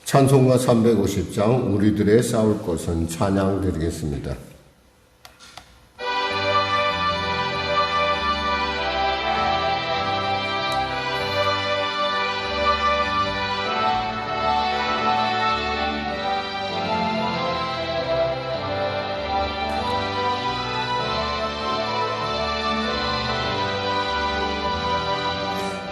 찬송가 350장 우리들의 싸울 것은 찬양 드리겠습니다.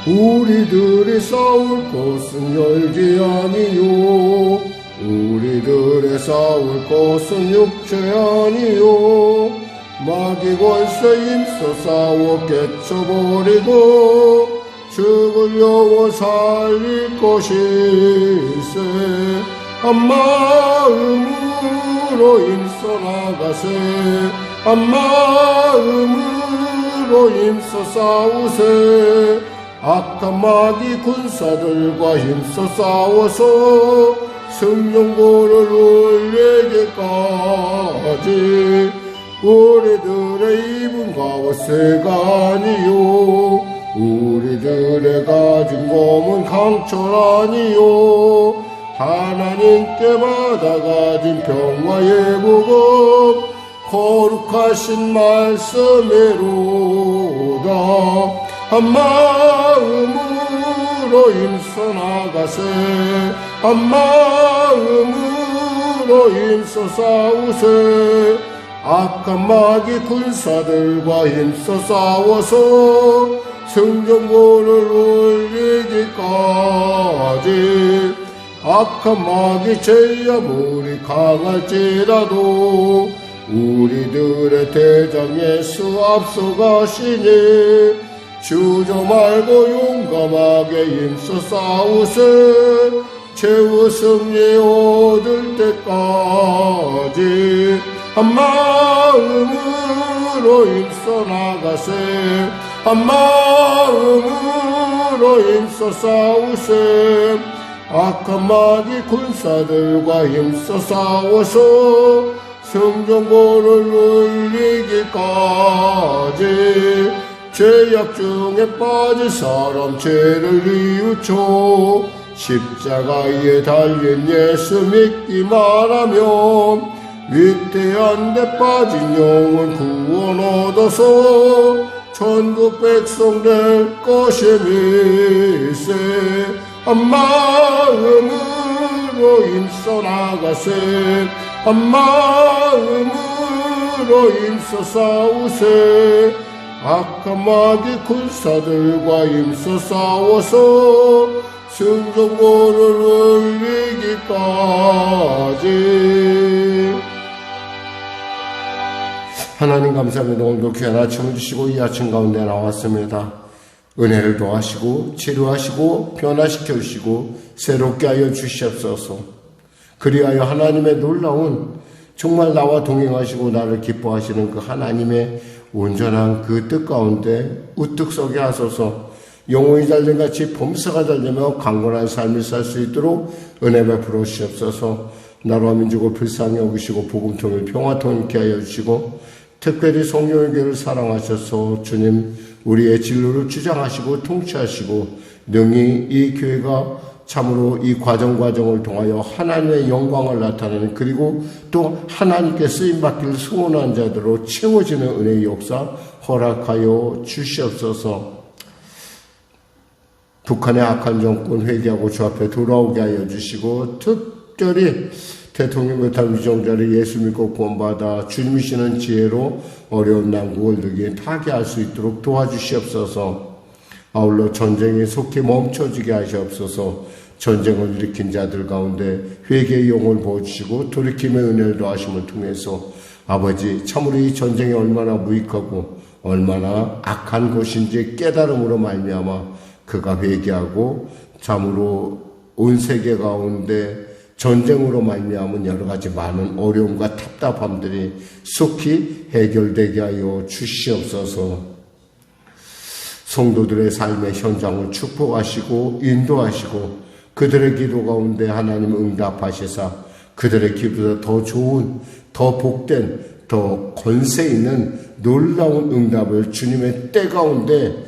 우리들의 싸울 것은 열지 아니요, 우리들의 싸울 것은 육체 아니요, 마귀 권세 힘써 싸워 깨쳐버리고 죽을 영혼 살릴 것일세. 한 마음으로 힘써 나가세, 한 마음으로 힘써 싸우세. 악한 마귀 군사들과 힘써 싸워서 승용고를 올리기까지 우리들의 입은 가옷세가 아니요, 우리들의 가진 검은 강철 아니요, 하나님께 받아가진 평화의 복음 거룩하신 말씀이로다. 한 마음으로 힘써 나가세, 한 마음으로 힘써 싸우세. 악한 마귀 군사들과 힘써 싸워서 승전고를 올리기까지. 악한 마귀 죄 아무리 강할지라도 우리들의 대장 예수 앞서가시니 주저 말고 용감하게 힘써 싸우세. 최후 승리 얻을 때까지 한 마음으로 힘써 나가세, 한 마음으로 힘써 싸우세. 악한 마귀 군사들과 힘써 싸워서 승전고를 올리기까지. 죄악 중에 빠질 사람 죄를 뉘우쳐 십자가에 달린 예수 믿기만 하면 위태한 데 빠진 영혼 구원 얻어서 천국 백성 될 것임일세. 한 마음으로 힘써 나가세, 한 마음으로 힘써 싸우세. 악한 마귀 군사들과 힘써 싸워서 승전고를 올리기까지. 하나님 감사합니다. 오늘도 귀한 아침을 주시고 이 아침 가운데 나왔습니다. 은혜를 도하시고 치료하시고 변화시켜 주시고 새롭게 하여 주시옵소서. 그리하여 하나님의 놀라운 정말 나와 동행하시고 나를 기뻐하시는 그 하나님의 온전한 그 뜻 가운데 우뚝 서게 하소서. 영혼이 잘됨같이 범사가 잘되며 강건한 삶을 살 수 있도록 은혜 베풀어 주시옵소서. 나라와 민족을 불쌍히 여기시고 복음통일 평화통일케 하여 주시고 특별히 성령의 교회를 사랑하셔서 주님 우리의 진로를 주장하시고 통치하시고 능히 이 교회가 참으로 이 과정을 통하여 하나님의 영광을 나타내는, 그리고 또 하나님께 쓰임받기를 소원한 자들로 채워지는 은혜의 역사 허락하여 주시옵소서. 북한의 악한 정권 회개하고 주 앞에 돌아오게 하여 주시고 특별히 대통령 못한 위정자를 예수 믿고 구원받아 주님이시는 지혜로 어려운 난국을 능히 타개할 수 있도록 도와주시옵소서. 아울러 전쟁이 속히 멈춰지게 하시옵소서. 전쟁을 일으킨 자들 가운데 회개의 영을 부어주시고 돌이킴의 은혜를 더하심을 통해서 아버지 참으로 이 전쟁이 얼마나 무익하고 얼마나 악한 것인지 깨달음으로 말미암아 그가 회개하고 참으로 온 세계 가운데 전쟁으로 말미암은 여러 가지 많은 어려움과 답답함들이 속히 해결되게 하여 주시옵소서. 성도들의 삶의 현장을 축복하시고 인도하시고 그들의 기도 가운데 하나님 응답하시사 그들의 기도보다 더 좋은, 더 복된, 더 권세 있는 놀라운 응답을 주님의 때 가운데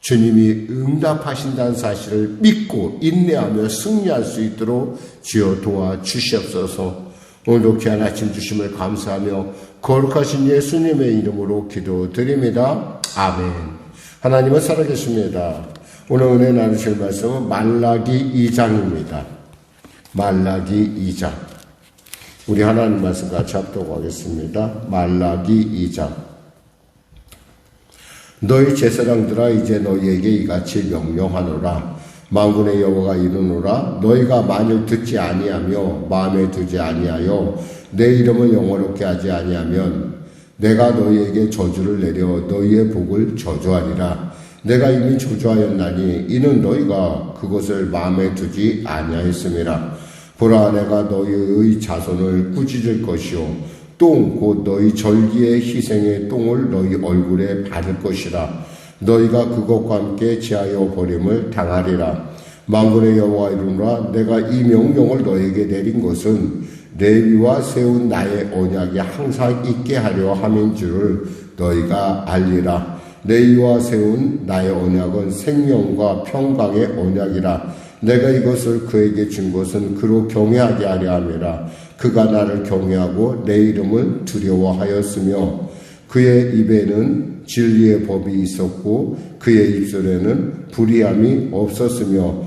주님이 응답하신다는 사실을 믿고 인내하며 승리할 수 있도록 주여 도와주시옵소서. 오늘도 귀한 아침 주심을 감사하며 거룩하신 예수님의 이름으로 기도드립니다. 아멘. 하나님은 살아계십니다. 오늘 은혜 나누실 말씀은 말라기 2장입니다. 말라기 2장. 우리 하나님 말씀 같이 합독하겠습니다. 말라기 2장. 너희 제사장들아 이제 너희에게 이같이 명령하노라. 만군의 여호와가 이르노라. 너희가 만일 듣지 아니하며 마음에 두지 아니하여 내 이름을 영원롭게 하지 아니하면 내가 너희에게 저주를 내려 너희의 복을 저주하리라. 내가 이미 저주하였나니 이는 너희가 그것을 마음에 두지 아니하였음이라. 보라, 내가 너희의 자손을 꾸짖을 것이요 똥 곧 너희 절기의 희생의 똥을 너희 얼굴에 바를 것이라. 너희가 그것과 함께 제하여 버림을 당하리라. 만군의 여호와 이르노라. 내가 이 명령을 너희에게 내린 것은 레위와 세운 나의 언약이 항상 있게 하려 함인 줄을 너희가 알리라. 레위와 세운 나의 언약은 생명과 평강의 언약이라. 내가 이것을 그에게 준 것은 그로 경외하게 하려 함이라. 그가 나를 경외하고 내 이름을 두려워하였으며 그의 입에는 진리의 법이 있었고 그의 입술에는 불의함이 없었으며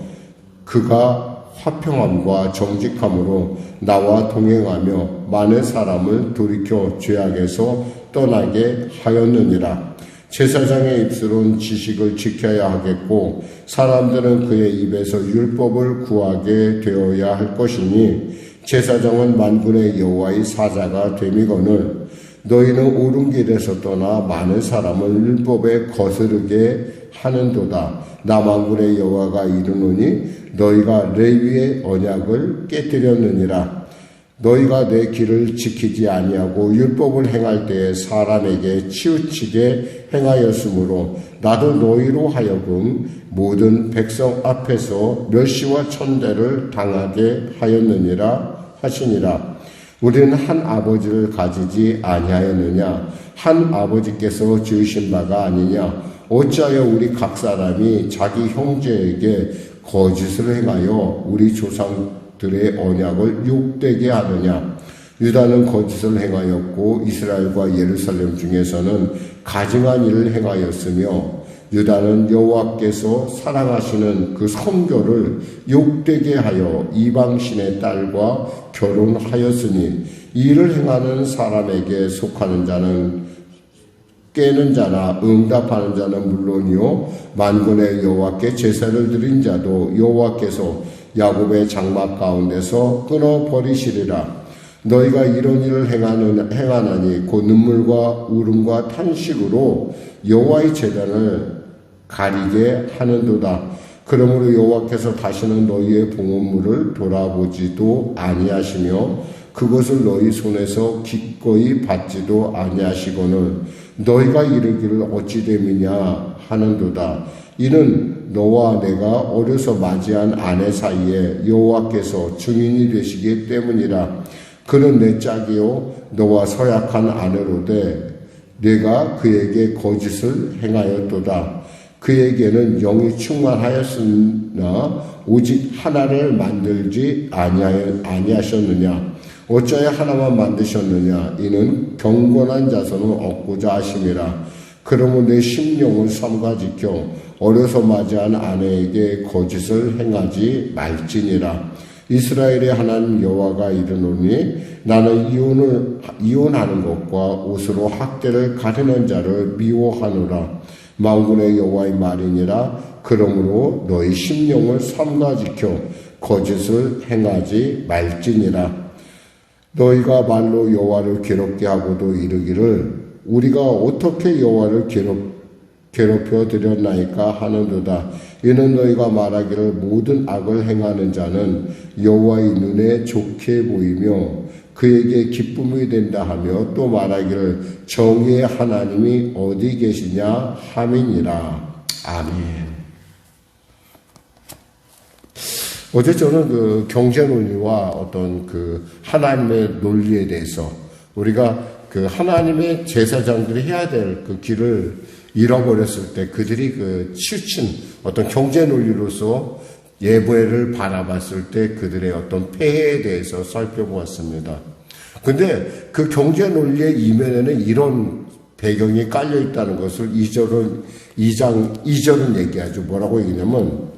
그가 화평함과 정직함으로 나와 동행하며 많은 사람을 돌이켜 죄악에서 떠나게 하였느니라. 제사장의 입술은 지식을 지켜야 하겠고 사람들은 그의 입에서 율법을 구하게 되어야 할 것이니 제사장은 만군의 여호와의 사자가 됨이거늘 너희는 옳은 길에서 떠나 많은 사람을 율법에 거스르게 하는도다. 나 만군의 여호와가 이르노니 너희가 레위의 언약을 깨뜨렸느니라. 너희가 내 길을 지키지 아니하고 율법을 행할 때에 사람에게 치우치게 행하였으므로 나도 너희로 하여금 모든 백성 앞에서 멸시와 천대를 당하게 하였느니라 하시니라. 우리는 한 아버지를 가지지 아니하였느냐? 한 아버지께서 지으신 바가 아니냐? 어찌하여 우리 각 사람이 자기 형제에게 거짓을 행하여 우리 조상들의 언약을 욕되게 하느냐? 유다는 거짓을 행하였고 이스라엘과 예루살렘 중에서는 가증한 일을 행하였으며 유다는 여호와께서 사랑하시는 그 성교를 욕되게 하여 이방신의 딸과 결혼하였으니 이를 행하는 사람에게 속하는 자는 깨는 자나 응답하는 자는 물론이요 만군의 여호와께 제사를 드린 자도 여호와께서 야곱의 장막 가운데서 끊어버리시리라. 너희가 이런 일을 행하나니 곧 눈물과 울음과 탄식으로 여호와의 제단을 가리게 하는도다. 그러므로 여호와께서 다시는 너희의 봉헌물을 돌아보지도 아니하시며 그것을 너희 손에서 기꺼이 받지도 아니하시거늘 너희가 이르기를 어찌 됨이냐 하는도다. 이는 너와 내가 어려서 맞이한 아내 사이에 여호와께서 증인이 되시기 때문이라. 그는 내 짝이요 너와 서약한 아내로되 내가 그에게 거짓을 행하였도다. 그에게는 영이 충만하였으나 오직 하나를 만들지 아니하셨느냐? 어찌하여 하나만 만드셨느냐? 이는 경건한 자손을 얻고자 하심이라. 그러므로 내 심령을 삼가지켜 어려서 맞이한 아내에게 거짓을 행하지 말지니라. 이스라엘의 하나님 여호와가 이르노니 나는 이혼하는 것과 옷으로 학대를 가르는 자를 미워하노라. 만군의 여호와의 말이니라. 그러므로 너희 심령을 삼가지켜 거짓을 행하지 말지니라. 너희가 말로 여호와를 괴롭게 하고도 이르기를 우리가 어떻게 여호와를 괴롭혀 드렸나이까 하는도다. 이는 너희가 말하기를 모든 악을 행하는 자는 여호와의 눈에 좋게 보이며 그에게 기쁨이 된다 하며 또 말하기를 정의의 하나님이 어디 계시냐 함이니라. 아멘. 어제 저는 그 경제 논리와 어떤 그 하나님의 논리에 대해서 우리가 그 하나님의 제사장들이 해야 될 그 길을 잃어버렸을 때 그들이 그 치우친 어떤 경제 논리로서 예배를 바라봤을 때 그들의 어떤 폐해에 대해서 살펴보았습니다. 근데 그 경제 논리의 이면에는 이런 배경이 깔려 있다는 것을 2절은 얘기하죠. 뭐라고 얘기냐면,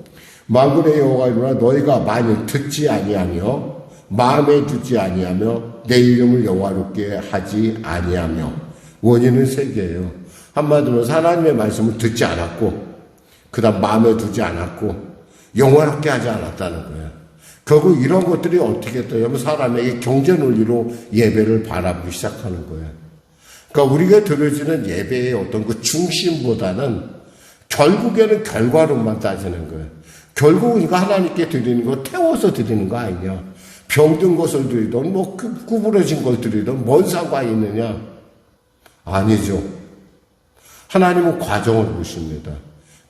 만군의 여호와가 이르노라 너희가 만일 듣지 아니하며 마음에 두지 아니하며 내 이름을 영화롭게 하지 아니하며. 원인은 세 개예요. 한마디로 하나님의 말씀을 듣지 않았고, 그 다음 마음에 두지 않았고, 영화롭게 하지 않았다는 거예요. 결국 이런 것들이 어떻게 되냐면 사람에게 경제 논리로 예배를 바라보기 시작하는 거예요. 그러니까 우리가 드려지는 예배의 어떤 그 중심보다는 결국에는 결과론만 따지는 거예요. 결국은 이거 하나님께 드리는 거 태워서 드리는 거 아니냐. 병든 것을 드리든 뭐 구부러진 걸 드리든 뭔 상관이 있느냐. 아니죠. 하나님은 과정을 보십니다.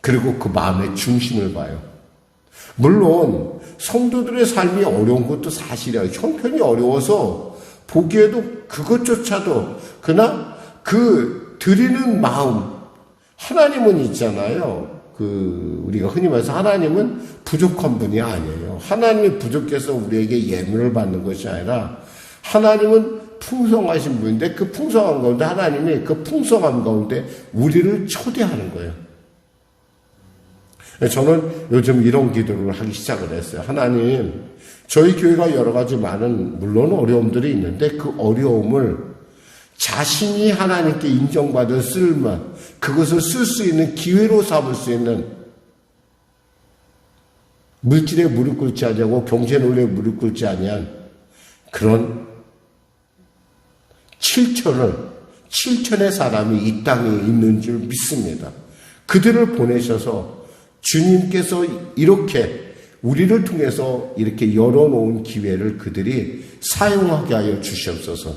그리고 그 마음의 중심을 봐요. 물론 성도들의 삶이 어려운 것도 사실이에요. 형편이 어려워서 보기에도 그것조차도 그러나 그 드리는 마음 하나님은 있잖아요. 우리가 흔히 말해서 하나님은 부족한 분이 아니에요. 하나님이 부족해서 우리에게 예물을 받는 것이 아니라 하나님은 풍성하신 분인데 그 풍성한 가운데 하나님이 그 풍성함 가운데 우리를 초대하는 거예요. 저는 요즘 이런 기도를 하기 시작을 했어요. 하나님, 저희 교회가 여러 가지 많은 물론 어려움들이 있는데 그 어려움을 자신이 하나님께 인정받은 쓸만, 그것을 쓸 수 있는 기회로 삼을 수 있는 물질에 무릎 꿇지 아니하고 경제 논리에 무릎 꿇지 아니한 그런 7천의 사람이 이 땅에 있는 줄 믿습니다. 그들을 보내셔서 주님께서 이렇게 우리를 통해서 이렇게 열어놓은 기회를 그들이 사용하게 하여 주시옵소서.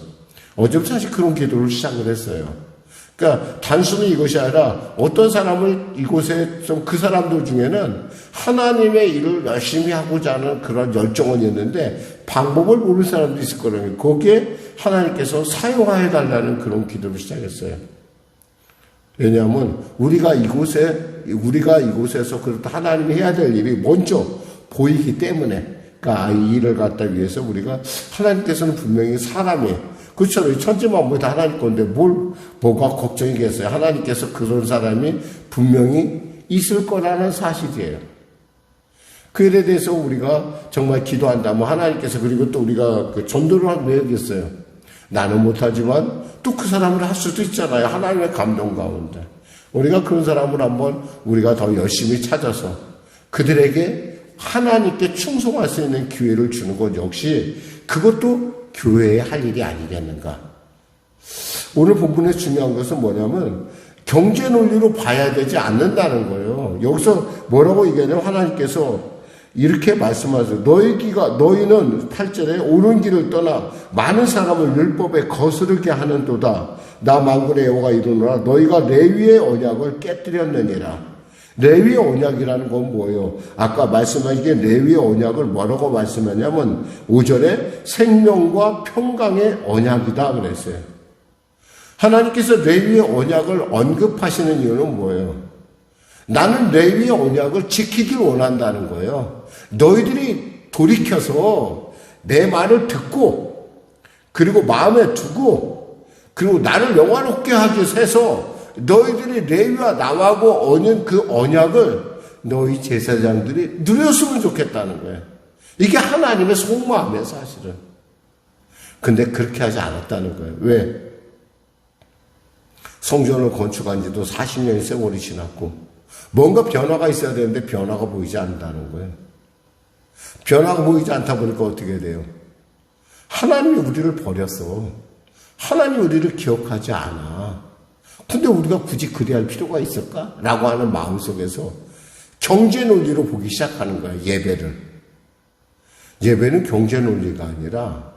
어제 사실 그런 기도를 시작을 했어요. 그러니까 단순히 이것이 아니라 어떤 사람을 이곳에 좀 그 사람들 중에는 하나님의 일을 열심히 하고자 하는 그런 열정은 있는데 방법을 모르는 사람도 있을 거라면 거기에 하나님께서 사용하여 달라는 그런 기도를 시작했어요. 왜냐하면 우리가 이곳에서 그렇다 하나님이 해야 될 일이 먼저 보이기 때문에 그러니까 이 일을 갖다 위해서 우리가 하나님께서는 분명히 사람이 그렇죠. 천지만물이 다 하나님 건데 뭐가 걱정이겠어요. 하나님께서 그런 사람이 분명히 있을 거라는 사실이에요. 그 일에 대해서 우리가 정말 기도한다면 하나님께서 그리고 또 우리가 그 전도를 하고 해야겠어요. 나는 못하지만 또 그 사람을 할 수도 있잖아요. 하나님의 감동 가운데. 우리가 그런 사람을 한번 우리가 더 열심히 찾아서 그들에게 하나님께 충성할 수 있는 기회를 주는 것 역시 그것도 교회의 할 일이 아니겠는가. 오늘 본문에 중요한 것은 뭐냐면 경제 논리로 봐야 되지 않는다는 거예요. 여기서 뭐라고 얘기하냐면 하나님께서 이렇게 말씀하세요. 너희는 8절에 옳은 길을 떠나 많은 사람을 율법에 거스르게 하는도다. 나 만군의 여호와가 이르노라 너희가 레위의 언약을 깨뜨렸느니라. 레위의 언약이라는 건 뭐예요? 아까 말씀하신 게 레위의 언약을 뭐라고 말씀하냐면 5절에 생명과 평강의 언약이다 그랬어요. 하나님께서 레위의 언약을 언급하시는 이유는 뭐예요? 나는 레위의 언약을 지키길 원한다는 거예요. 너희들이 돌이켜서 내 말을 듣고 그리고 마음에 두고 그리고 나를 영화롭게 하기 위해서 너희들이 레위와 나하고 얻은 그 언약을 너희 제사장들이 누렸으면 좋겠다는 거예요. 이게 하나님의 속마음이에요, 사실은. 근데 그렇게 하지 않았다는 거예요. 왜? 성전을 건축한 지도 40년의 세월이 지났고 뭔가 변화가 있어야 되는데 변화가 보이지 않는다는 거예요. 변화가 보이지 않다 보니까 어떻게 돼요? 하나님이 우리를 버렸어. 하나님이 우리를 기억하지 않아. 근데 우리가 굳이 그래야 할 필요가 있을까? 라고 하는 마음속에서 경제 논리로 보기 시작하는 거예요. 예배를. 예배는 경제 논리가 아니라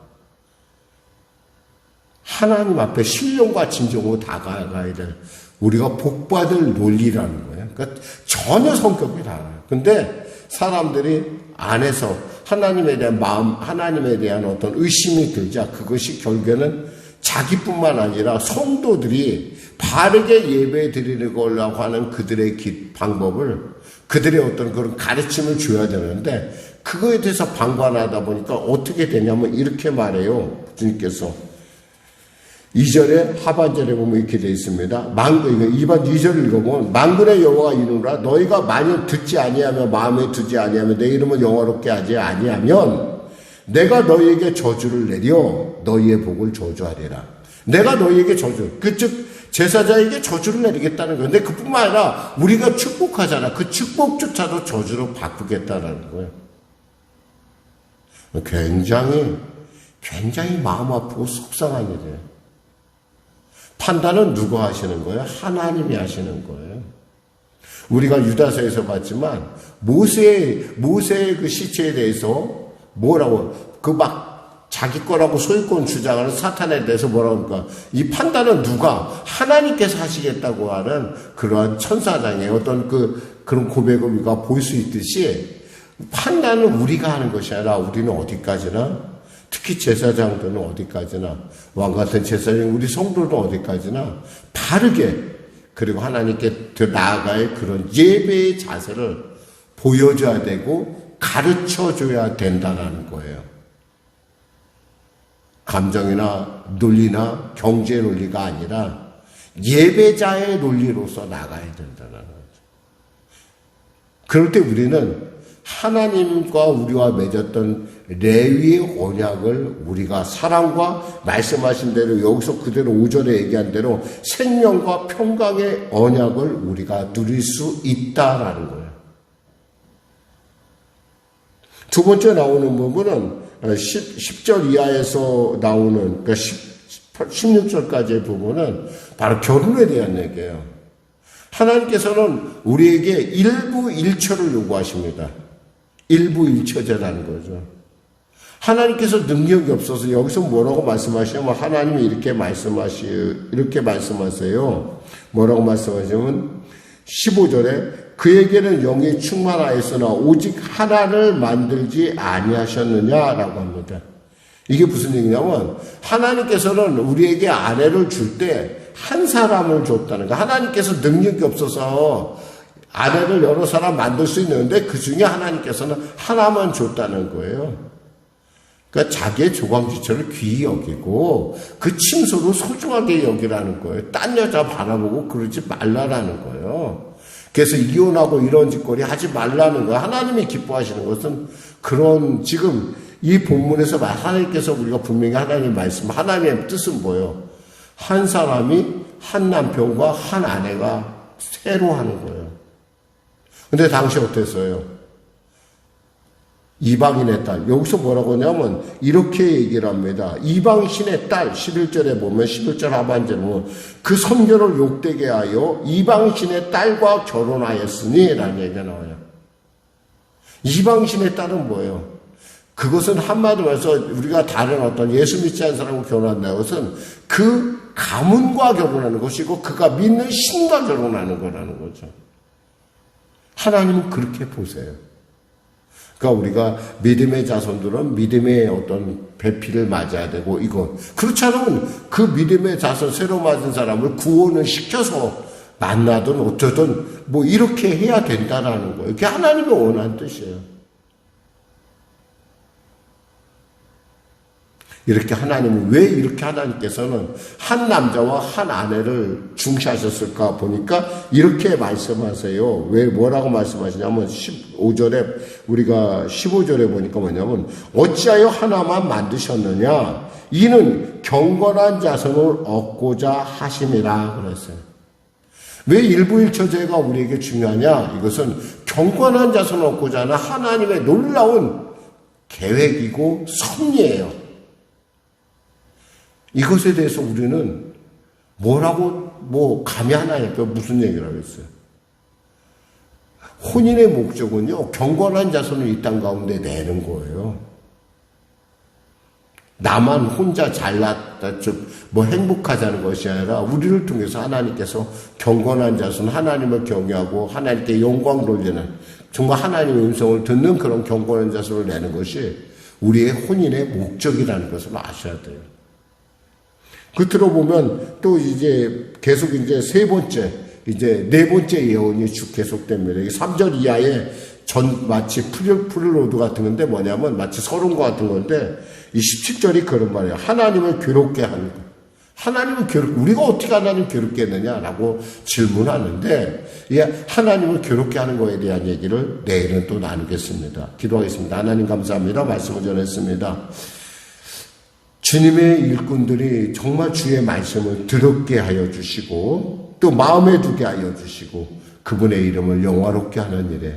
하나님 앞에 신령과 진정으로 다가가야 될 우리가 복받을 논리라는 거예요. 그러니까 전혀 성격이 달라요. 근데 사람들이 안에서 하나님에 대한 마음, 하나님에 대한 어떤 의심이 들자 그것이 결국에는 자기뿐만 아니라 성도들이 바르게 예배 드리는 걸라고 하는 그들의 방법을, 그들의 어떤 그런 가르침을 줘야 되는데, 그거에 대해서 방관하다 보니까 어떻게 되냐면 이렇게 말해요. 주님께서 2절에 하반절에 보면 이렇게 되어 있습니다. 2절을 읽어보면 만군의 여호와가 이르노라 너희가 만일 듣지 아니하며 마음에 두지 아니하며 내 이름을 영화롭게 하지 아니하면 내가 너희에게 저주를 내려 너희의 복을 저주하리라. 내가 너희에게 즉 제사장에게 저주를 내리겠다는 거예요. 근데 그뿐만 아니라 우리가 축복하잖아. 그 축복조차도 저주로 바꾸겠다는 거예요. 굉장히 마음 아프고 속상한 일이에요. 판단은 누가 하시는 거예요? 하나님이 하시는 거예요. 우리가 유다서에서 봤지만 모세의 그 시체에 대해서 뭐라고 자기 거라고 소유권 주장하는 사탄에 대해서 뭐라고 할까? 이 판단은 누가? 하나님께서 하시겠다고 하는 그러한 천사장의 어떤 그런 고백을 우리가 볼 수 있듯이 판단은 우리가 하는 것이 아니라 우리는 어디까지나, 특히 제사장들은 어디까지나, 왕 같은 제사장 우리 성도는 어디까지나 바르게, 그리고 하나님께 더 나아가의 그런 예배의 자세를 보여줘야 되고 가르쳐줘야 된다는 거예요. 감정이나 논리나 경제 논리가 아니라 예배자의 논리로서 나가야 된다는 거죠. 그럴 때 우리는 하나님과 우리와 맺었던 레위의 언약을 우리가 사랑과 말씀하신 대로 여기서 그대로 5절에 얘기한 대로 생명과 평강의 언약을 우리가 누릴 수 있다라는 거예요. 두 번째 나오는 부분은 10절 이하에서 나오는 16절까지의 부분은 바로 결혼에 대한 얘기예요. 하나님께서는 우리에게 일부 일처를 요구하십니다. 일부 일처제라는 거죠. 하나님께서 능력이 없어서 여기서 뭐라고 말씀하시냐면 하나님이 이렇게 말씀하세요. 뭐라고 말씀하시냐면 15절에 그에게는 영이 충만하였으나 오직 하나를 만들지 아니하셨느냐라고 합니다. 이게 무슨 얘기냐면 하나님께서는 우리에게 아내를 줄 때 한 사람을 줬다는 거예요. 하나님께서 능력이 없어서 아내를 여러 사람 만들 수 있는데 그 중에 하나님께서는 하나만 줬다는 거예요. 그러니까 자기의 조광지처를 귀히 여기고 그 침소로 소중하게 여기라는 거예요. 딴 여자 바라보고 그러지 말라라는 거예요. 그래서 이혼하고 이런 짓거리 하지 말라는 거예요. 하나님이 기뻐하시는 것은 그런, 지금 이 본문에서 하나님께서 우리가 분명히 하나님 말씀, 하나님의 뜻은 뭐예요? 한 사람이 한 남편과 한 아내가 새로 하는 거예요. 근데 당시 어땠어요? 이방인의 딸. 여기서 뭐라고 하냐면 이렇게 얘기를 합니다. 이방신의 딸. 11절에 보면 11절 하반절에 보면 그 선교를 욕되게 하여 이방신의 딸과 결혼하였으니 라는 얘기가 나와요. 이방신의 딸은 뭐예요? 그것은 한마디로 해서 우리가 다른 어떤 예수 믿지 않는 사람과 결혼한다는 것은 그 가문과 결혼하는 것이고 그가 믿는 신과 결혼하는 거라는 거죠. 하나님은 그렇게 보세요. 그러니까 우리가 믿음의 자손들은 믿음의 어떤 배필을 맞아야 되고 이거 그렇지 않으면 그 믿음의 자손 새로 맞은 사람을 구원을 시켜서 만나든 어쩌든 뭐 이렇게 해야 된다라는 거예요. 그게 하나님의 원하는 뜻이에요. 이렇게 하나님은 왜 이렇게 하나님께서는 한 남자와 한 아내를 중시하셨을까 보니까 이렇게 말씀하세요. 왜 뭐라고 말씀하시냐면 15절에 우리가 15절에 보니까 뭐냐면 어찌하여 하나만 만드셨느냐 이는 경건한 자손을 얻고자 하심이라 그랬어요. 왜 일부일처제가 우리에게 중요하냐? 이것은 경건한 자손을 얻고자 하는 하나님의 놀라운 계획이고 섭리예요. 이것에 대해서 우리는 뭐라고 감이 안 나니까 무슨 얘기를 하겠어요. 혼인의 목적은요, 경건한 자손을 이 땅 가운데 내는 거예요. 나만 혼자 잘났다, 행복하자는 것이 아니라 우리를 통해서 하나님께서 경건한 자손, 하나님을 경외하고 하나님께 영광 돌리는, 정말 하나님의 음성을 듣는 그런 경건한 자손을 내는 것이 우리의 혼인의 목적이라는 것을 아셔야 돼요. 끝으로 보면 또 이제 계속 이제 세 번째, 이제 네 번째 예언이 쭉 계속됩니다. 3절 이하에 마치 프릴로드 같은 건데 뭐냐면 마치 서론과 같은 건데 이 17절이 그런 말이에요. 하나님을 괴롭게 하는 거. 하나님을 우리가 어떻게 하나님을 괴롭게 했느냐라고 질문하는데, 하나님을 괴롭게 하는 거에 대한 얘기를 내일은 또 나누겠습니다. 기도하겠습니다. 하나님 감사합니다. 말씀을 전했습니다. 주님의 일꾼들이 정말 주의 말씀을 들었게 하여 주시고, 또 마음에 두게 하여 주시고, 그분의 이름을 영화롭게 하는 일에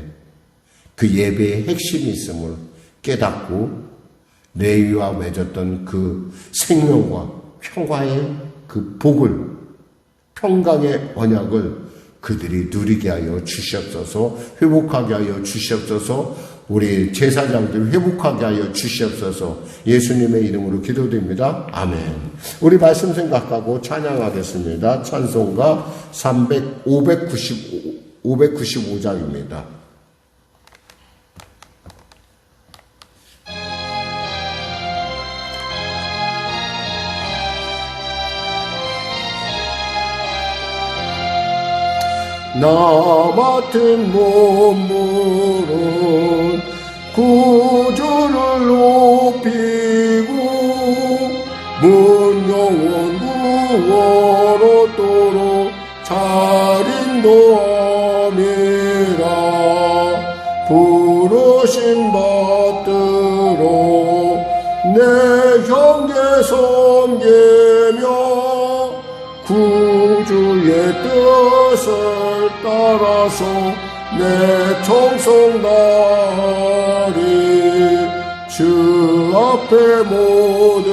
그 예배의 핵심이 있음을 깨닫고, 레위와 맺었던 그 생명과 평화의 그 복을, 평강의 언약을 그들이 누리게 하여 주시옵소서. 회복하게 하여 주시옵소서. 우리 제사장들 회복하게 하여 주시옵소서. 예수님의 이름으로 기도드립니다. 아멘. 우리 말씀 생각하고 찬양하겠습니다. 찬송가 595장입니다. 나 맡은 몸물은 구주를 높이고 문영원 구원얻도록 잘 인도함이라. 부르심 받들어 내 형제 섬기며 구주의 뜻을 따라서 내 청송다리 주 앞에 모든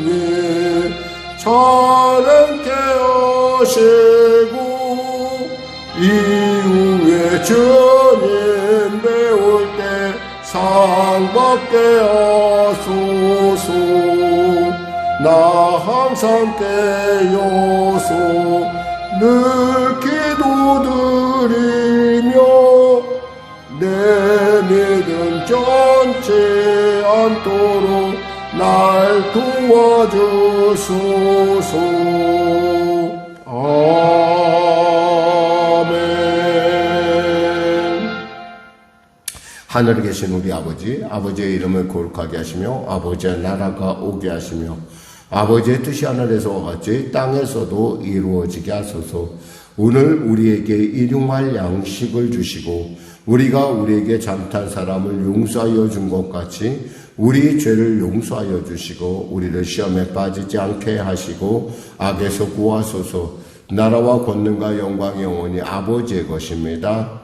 일 찬양케 하시고 이후에 주님 배울 때 상 받게 하소서. 나 항상 깨어서 늘 기도드리며 내 믿음 변치 않도록 날 도와주소서. 아멘. 하늘에 계신 우리 아버지, 아버지의 이름을 거룩하게 하시며 아버지의 나라가 오게 하시며 아버지의 뜻이 하늘에서와 같이 땅에서도 이루어지게 하소서. 오늘 우리에게 일용할 양식을 주시고 우리가 우리에게 잘못한 사람을 용서하여 준 것 같이 우리 죄를 용서하여 주시고 우리를 시험에 빠지지 않게 하시고 악에서 구하소서. 나라와 권능과 영광이 영원히 아버지의 것입니다.